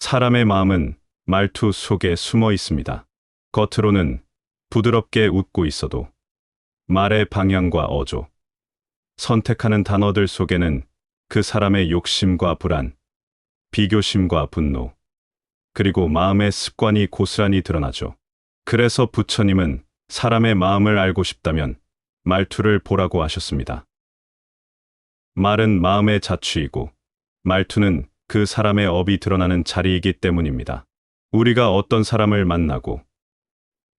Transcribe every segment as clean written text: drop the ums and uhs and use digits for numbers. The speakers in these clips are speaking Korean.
사람의 마음은 말투 속에 숨어 있습니다. 겉으로는 부드럽게 웃고 있어도 말의 방향과 어조, 선택하는 단어들 속에는 그 사람의 욕심과 불안, 비교심과 분노, 그리고 마음의 습관이 고스란히 드러나죠. 그래서 부처님은 사람의 마음을 알고 싶다면 말투를 보라고 하셨습니다. 말은 마음의 자취이고 말투는 그 사람의 업이 드러나는 자리이기 때문입니다. 우리가 어떤 사람을 만나고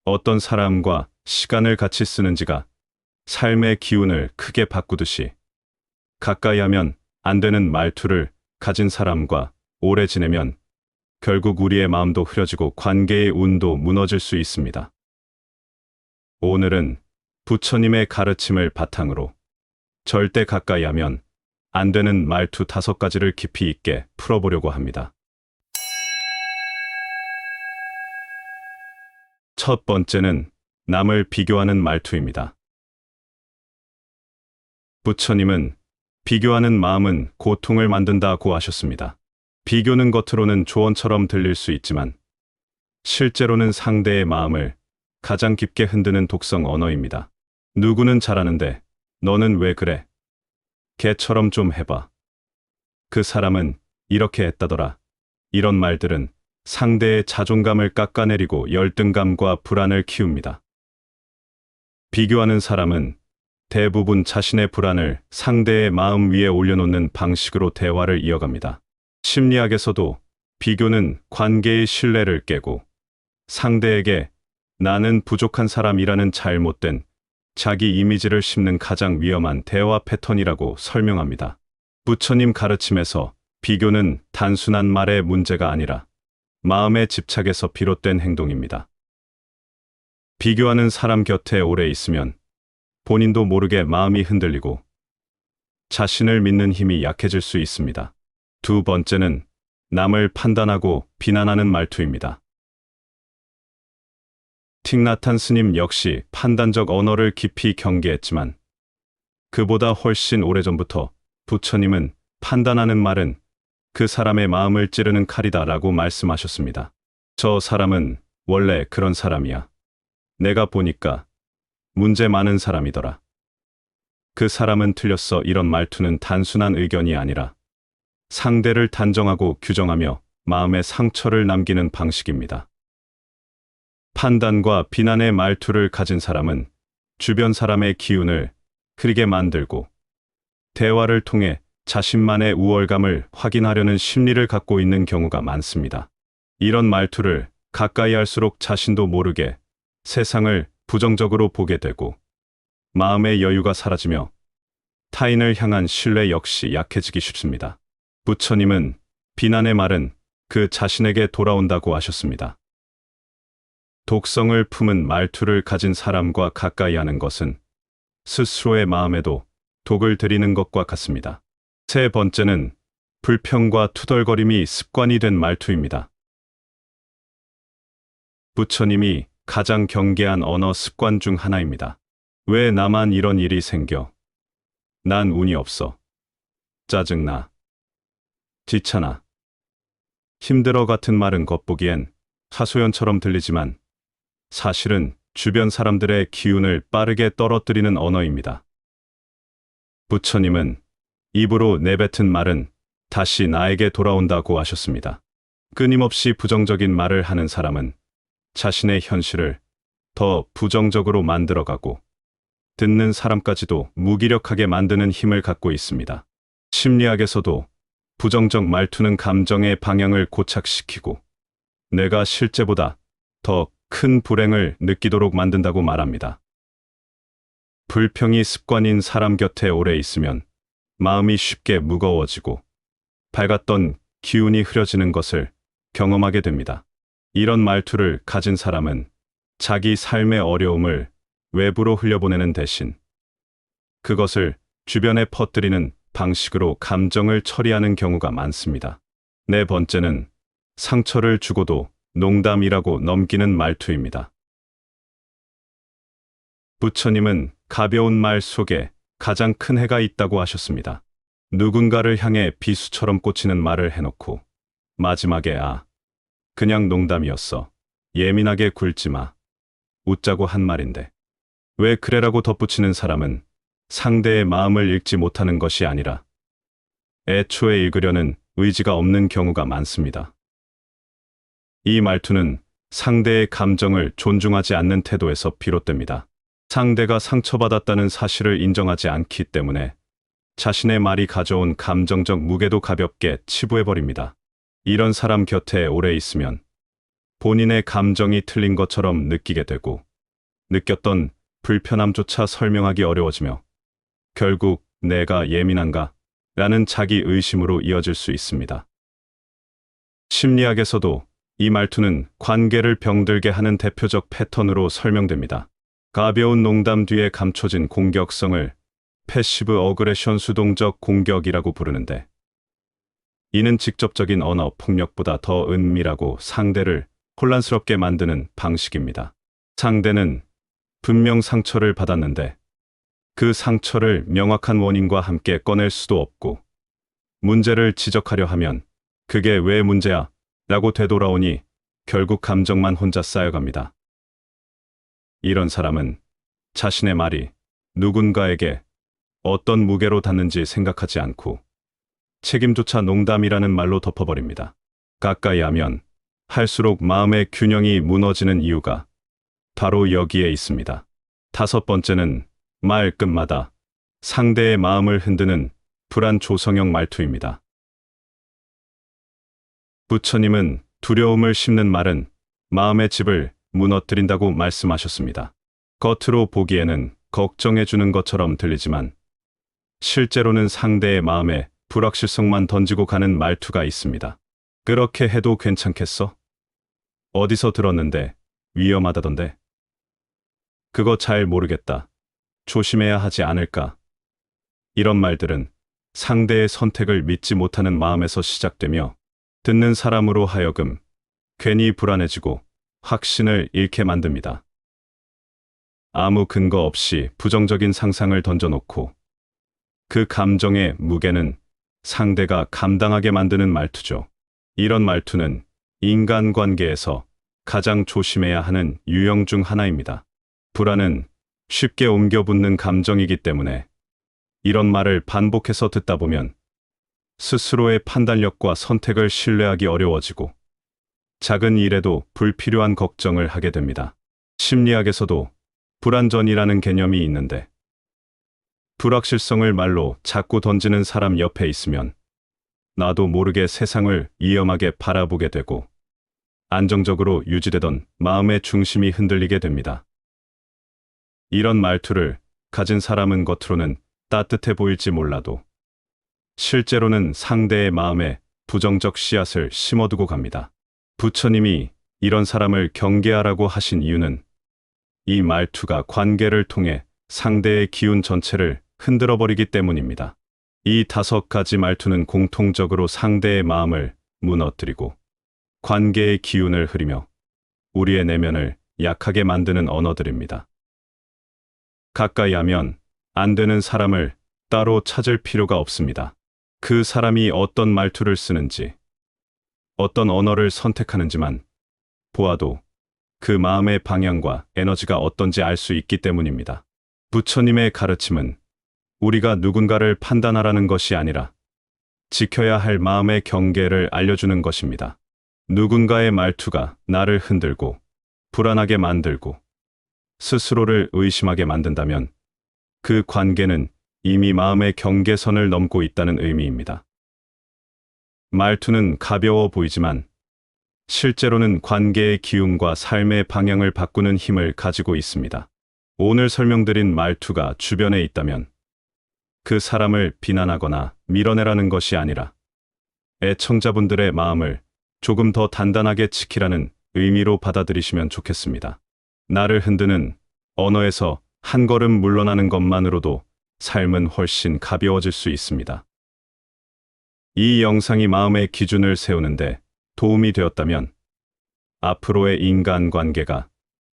어떤 사람과 시간을 같이 쓰는지가 삶의 기운을 크게 바꾸듯이 가까이 하면 안 되는 말투를 가진 사람과 오래 지내면 결국 우리의 마음도 흐려지고 관계의 운도 무너질 수 있습니다. 오늘은 부처님의 가르침을 바탕으로 절대 가까이 하면 안 되는 말투 5가지를 깊이 있게 풀어보려고 합니다. 첫 번째는 남을 비교하는 말투입니다. 부처님은 비교하는 마음은 고통을 만든다고 하셨습니다. 비교는 겉으로는 조언처럼 들릴 수 있지만 실제로는 상대의 마음을 가장 깊게 흔드는 독성 언어입니다. 누구는 잘하는데 너는 왜 그래? 걔처럼 좀 해봐. 그 사람은 이렇게 했다더라. 이런 말들은 상대의 자존감을 깎아내리고 열등감과 불안을 키웁니다. 비교하는 사람은 대부분 자신의 불안을 상대의 마음 위에 올려놓는 방식으로 대화를 이어갑니다. 심리학에서도 비교는 관계의 신뢰를 깨고 상대에게 나는 부족한 사람이라는 잘못된 자기 이미지를 심는 가장 위험한 대화 패턴이라고 설명합니다. 부처님 가르침에서 비교는 단순한 말의 문제가 아니라 마음의 집착에서 비롯된 행동입니다. 비교하는 사람 곁에 오래 있으면 본인도 모르게 마음이 흔들리고 자신을 믿는 힘이 약해질 수 있습니다. 두 번째는 남을 판단하고 비난하는 말투입니다. 틱나탄 스님 역시 판단적 언어를 깊이 경계했지만 그보다 훨씬 오래전부터 부처님은 판단하는 말은 그 사람의 마음을 찌르는 칼이다라고 말씀하셨습니다. 저 사람은 원래 그런 사람이야. 내가 보니까 문제 많은 사람이더라. 그 사람은 틀렸어. 이런 말투는 단순한 의견이 아니라 상대를 단정하고 규정하며 마음의 상처를 남기는 방식입니다. 판단과 비난의 말투를 가진 사람은 주변 사람의 기운을 흐리게 만들고 대화를 통해 자신만의 우월감을 확인하려는 심리를 갖고 있는 경우가 많습니다. 이런 말투를 가까이 할수록 자신도 모르게 세상을 부정적으로 보게 되고 마음의 여유가 사라지며 타인을 향한 신뢰 역시 약해지기 쉽습니다. 부처님은 비난의 말은 그 자신에게 돌아온다고 하셨습니다. 독성을 품은 말투를 가진 사람과 가까이 하는 것은 스스로의 마음에도 독을 들이는 것과 같습니다. 세 번째는 불평과 투덜거림이 습관이 된 말투입니다. 부처님이 가장 경계한 언어 습관 중 하나입니다. 왜 나만 이런 일이 생겨? 난 운이 없어. 짜증나. 귀찮아. 힘들어 같은 말은 겉보기엔 하소연처럼 들리지만 사실은 주변 사람들의 기운을 빠르게 떨어뜨리는 언어입니다. 부처님은 입으로 내뱉은 말은 다시 나에게 돌아온다고 하셨습니다. 끊임없이 부정적인 말을 하는 사람은 자신의 현실을 더 부정적으로 만들어가고 듣는 사람까지도 무기력하게 만드는 힘을 갖고 있습니다. 심리학에서도 부정적 말투는 감정의 방향을 고착시키고 내가 실제보다 더 큰 불행을 느끼도록 만든다고 말합니다. 불평이 습관인 사람 곁에 오래 있으면 마음이 쉽게 무거워지고 밝았던 기운이 흐려지는 것을 경험하게 됩니다. 이런 말투를 가진 사람은 자기 삶의 어려움을 외부로 흘려보내는 대신 그것을 주변에 퍼뜨리는 방식으로 감정을 처리하는 경우가 많습니다. 네 번째는 상처를 주고도 농담이라고 넘기는 말투입니다. 부처님은 가벼운 말 속에 가장 큰 해가 있다고 하셨습니다. 누군가를 향해 비수처럼 꽂히는 말을 해놓고 마지막에 그냥 농담이었어. 예민하게 굴지 마. 웃자고 한 말인데. 왜 그래라고 덧붙이는 사람은 상대의 마음을 읽지 못하는 것이 아니라 애초에 읽으려는 의지가 없는 경우가 많습니다. 이 말투는 상대의 감정을 존중하지 않는 태도에서 비롯됩니다. 상대가 상처받았다는 사실을 인정하지 않기 때문에 자신의 말이 가져온 감정적 무게도 가볍게 치부해버립니다. 이런 사람 곁에 오래 있으면 본인의 감정이 틀린 것처럼 느끼게 되고 느꼈던 불편함조차 설명하기 어려워지며 결국 내가 예민한가? 라는 자기 의심으로 이어질 수 있습니다. 심리학에서도 이 말투는 관계를 병들게 하는 대표적 패턴으로 설명됩니다. 가벼운 농담 뒤에 감춰진 공격성을 패시브 어그레션 수동적 공격이라고 부르는데 이는 직접적인 언어 폭력보다 더 은밀하고 상대를 혼란스럽게 만드는 방식입니다. 상대는 분명 상처를 받았는데 그 상처를 명확한 원인과 함께 꺼낼 수도 없고 문제를 지적하려 하면 그게 왜 문제야? 라고 되돌아오니 결국 감정만 혼자 쌓여갑니다. 이런 사람은 자신의 말이 누군가에게 어떤 무게로 닿는지 생각하지 않고 책임조차 농담이라는 말로 덮어버립니다. 가까이 하면 할수록 마음의 균형이 무너지는 이유가 바로 여기에 있습니다. 다섯 번째는 말 끝마다 상대의 마음을 흔드는 불안 조성형 말투입니다. 부처님은 두려움을 심는 말은 마음의 집을 무너뜨린다고 말씀하셨습니다. 겉으로 보기에는 걱정해주는 것처럼 들리지만 실제로는 상대의 마음에 불확실성만 던지고 가는 말투가 있습니다. 그렇게 해도 괜찮겠어? 어디서 들었는데 위험하다던데? 그거 잘 모르겠다. 조심해야 하지 않을까? 이런 말들은 상대의 선택을 믿지 못하는 마음에서 시작되며 듣는 사람으로 하여금 괜히 불안해지고 확신을 잃게 만듭니다. 아무 근거 없이 부정적인 상상을 던져놓고 그 감정의 무게는 상대가 감당하게 만드는 말투죠. 이런 말투는 인간관계에서 가장 조심해야 하는 유형 중 하나입니다. 불안은 쉽게 옮겨붙는 감정이기 때문에 이런 말을 반복해서 듣다 보면 스스로의 판단력과 선택을 신뢰하기 어려워지고 작은 일에도 불필요한 걱정을 하게 됩니다. 심리학에서도 불안전이라는 개념이 있는데 불확실성을 말로 자꾸 던지는 사람 옆에 있으면 나도 모르게 세상을 위험하게 바라보게 되고 안정적으로 유지되던 마음의 중심이 흔들리게 됩니다. 이런 말투를 가진 사람은 겉으로는 따뜻해 보일지 몰라도 실제로는 상대의 마음에 부정적 씨앗을 심어두고 갑니다. 부처님이 이런 사람을 경계하라고 하신 이유는 이 말투가 관계를 통해 상대의 기운 전체를 흔들어버리기 때문입니다. 이 5가지 말투는 공통적으로 상대의 마음을 무너뜨리고 관계의 기운을 흐리며 우리의 내면을 약하게 만드는 언어들입니다. 가까이 하면 안 되는 사람을 따로 찾을 필요가 없습니다. 그 사람이 어떤 말투를 쓰는지, 어떤 언어를 선택하는지만 보아도 그 마음의 방향과 에너지가 어떤지 알 수 있기 때문입니다. 부처님의 가르침은 우리가 누군가를 판단하라는 것이 아니라 지켜야 할 마음의 경계를 알려주는 것입니다. 누군가의 말투가 나를 흔들고 불안하게 만들고 스스로를 의심하게 만든다면 그 관계는 이미 마음의 경계선을 넘고 있다는 의미입니다. 말투는 가벼워 보이지만 실제로는 관계의 기운과 삶의 방향을 바꾸는 힘을 가지고 있습니다. 오늘 설명드린 말투가 주변에 있다면 그 사람을 비난하거나 밀어내라는 것이 아니라 애청자분들의 마음을 조금 더 단단하게 지키라는 의미로 받아들이시면 좋겠습니다. 나를 흔드는 언어에서 한 걸음 물러나는 것만으로도 삶은 훨씬 가벼워질 수 있습니다. 이 영상이 마음의 기준을 세우는데 도움이 되었다면 앞으로의 인간관계가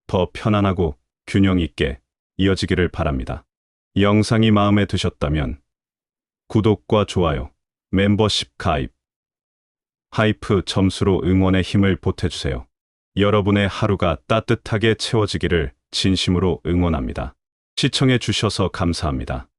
더 편안하고 균형 있게 이어지기를 바랍니다. 영상이 마음에 드셨다면 구독과 좋아요, 멤버십 가입 하이프 점수로 응원의 힘을 보태주세요. 여러분의 하루가 따뜻하게 채워지기를 진심으로 응원합니다. 시청해 주셔서 감사합니다.